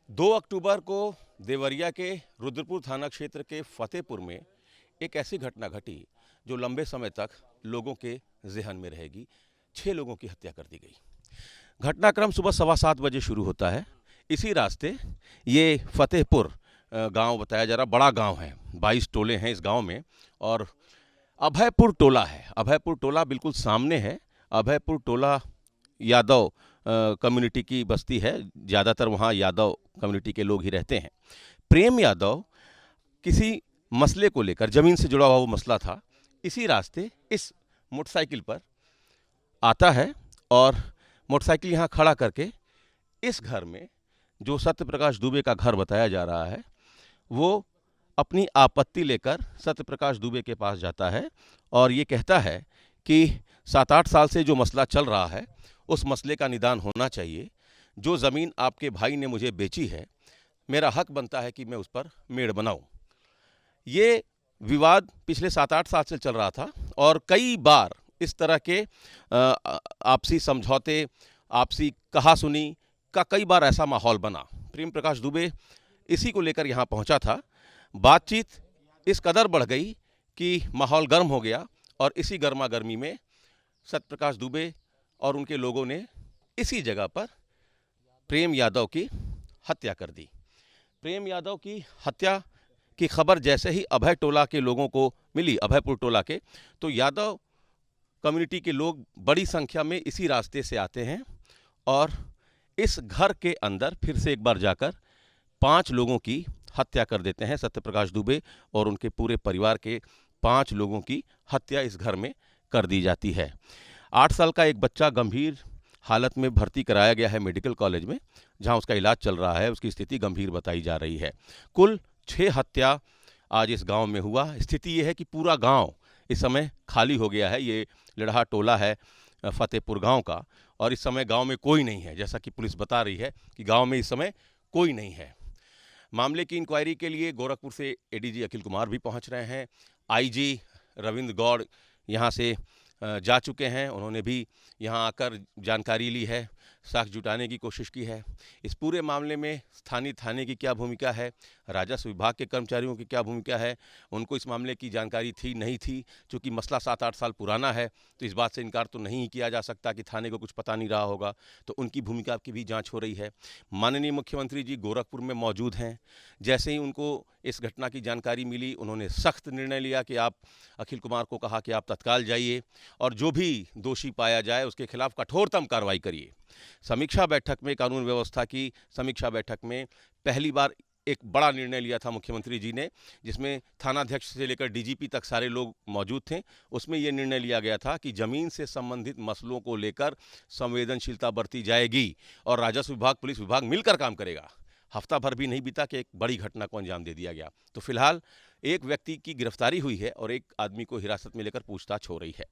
2 अक्टूबर को देवरिया के रुद्रपुर थाना क्षेत्र के फतेहपुर में एक ऐसी घटना घटी जो लंबे समय तक लोगों के ज़हन में रहेगी। 6 लोगों की हत्या कर दी गई। घटनाक्रम सुबह 7:15 बजे शुरू होता है। इसी रास्ते ये फतेहपुर गांव बताया जा रहा, बड़ा गांव है, 22 टोले हैं इस गांव में और अभयपुर टोला है। अभयपुर टोला बिल्कुल सामने है। अभयपुर टोला यादव कम्युनिटी की बस्ती है, ज़्यादातर वहाँ यादव कम्युनिटी के लोग ही रहते हैं। प्रेम यादव किसी मसले को लेकर, ज़मीन से जुड़ा हुआ वो मसला था, इसी रास्ते इस मोटरसाइकिल पर आता है और मोटरसाइकिल यहाँ खड़ा करके इस घर में, जो सत्यप्रकाश दुबे का घर बताया जा रहा है, वो अपनी आपत्ति लेकर सत्यप्रकाश दुबे के पास जाता है और ये कहता है कि 7-8 साल से जो मसला चल रहा है उस मसले का निदान होना चाहिए। जो ज़मीन आपके भाई ने मुझे बेची है, मेरा हक बनता है कि मैं उस पर मेड़ बनाऊं। ये विवाद पिछले 7-8 साल से चल रहा था और कई बार इस तरह के आपसी समझौते, आपसी कहासुनी का कई बार ऐसा माहौल बना। प्रेम प्रकाश दुबे इसी को लेकर यहाँ पहुँचा था। बातचीत इस कदर बढ़ गई कि माहौल गर्म हो गया और इसी गर्मा गर्मी में सत्यप्रकाश दुबे और उनके लोगों ने इसी जगह पर प्रेम यादव की हत्या कर दी। प्रेम यादव की हत्या की खबर जैसे ही अभय टोला के लोगों को मिली, अभयपुर टोला के, तो यादव कम्युनिटी के लोग बड़ी संख्या में इसी रास्ते से आते हैं और इस घर के अंदर फिर से एक बार जाकर 5 लोगों की हत्या कर देते हैं। सत्यप्रकाश दुबे और उनके पूरे परिवार के 5 लोगों की हत्या इस घर में कर दी जाती है। 8 साल का एक बच्चा गंभीर हालत में भर्ती कराया गया है मेडिकल कॉलेज में, जहां उसका इलाज चल रहा है। उसकी स्थिति गंभीर बताई जा रही है। कुल 6 हत्या आज इस गांव में हुआ। स्थिति ये है कि पूरा गांव इस समय खाली हो गया है। ये लिढ़ा टोला है फतेहपुर गांव का और इस समय गांव में कोई नहीं है। जैसा कि पुलिस बता रही है कि गांव में इस समय कोई नहीं है। मामले की इंक्वायरी के लिए गोरखपुर से एडीजी अखिल कुमार भी पहुंच रहे हैं। आईजी रविंद्र गौड़ यहां से जा चुके हैं। उन्होंने भी यहां आकर जानकारी ली है, साक्ष्य जुटाने की कोशिश की है। इस पूरे मामले में स्थानीय थाने की क्या भूमिका है, राजस्व विभाग के कर्मचारियों की क्या भूमिका है, उनको इस मामले की जानकारी थी नहीं थी। चूँकि मसला 7-8 साल पुराना है तो इस बात से इनकार तो नहीं किया जा सकता कि थाने को कुछ पता नहीं रहा होगा, तो उनकी भूमिका की भी जाँच हो रही है। माननीय मुख्यमंत्री जी गोरखपुर में मौजूद हैं। जैसे ही उनको इस घटना की जानकारी मिली, उन्होंने सख्त निर्णय लिया कि आप, अखिल कुमार को कहा कि आप तत्काल जाइए और जो भी दोषी पाया जाए उसके खिलाफ कठोरतम कार्रवाई करिए। समीक्षा बैठक में, कानून व्यवस्था की समीक्षा बैठक में पहली बार एक बड़ा निर्णय लिया था मुख्यमंत्री जी ने, जिसमें थानाध्यक्ष से लेकर डीजीपी तक सारे लोग मौजूद थे। उसमें यह निर्णय लिया गया था कि ज़मीन से संबंधित मसलों को लेकर संवेदनशीलता बरती जाएगी और राजस्व विभाग, पुलिस विभाग मिलकर काम करेगा। हफ्ता भर भी नहीं बीता कि एक बड़ी घटना को अंजाम दे दिया गया। तो फिलहाल एक व्यक्ति की गिरफ्तारी हुई है और एक आदमी को हिरासत में लेकर पूछताछ हो रही है।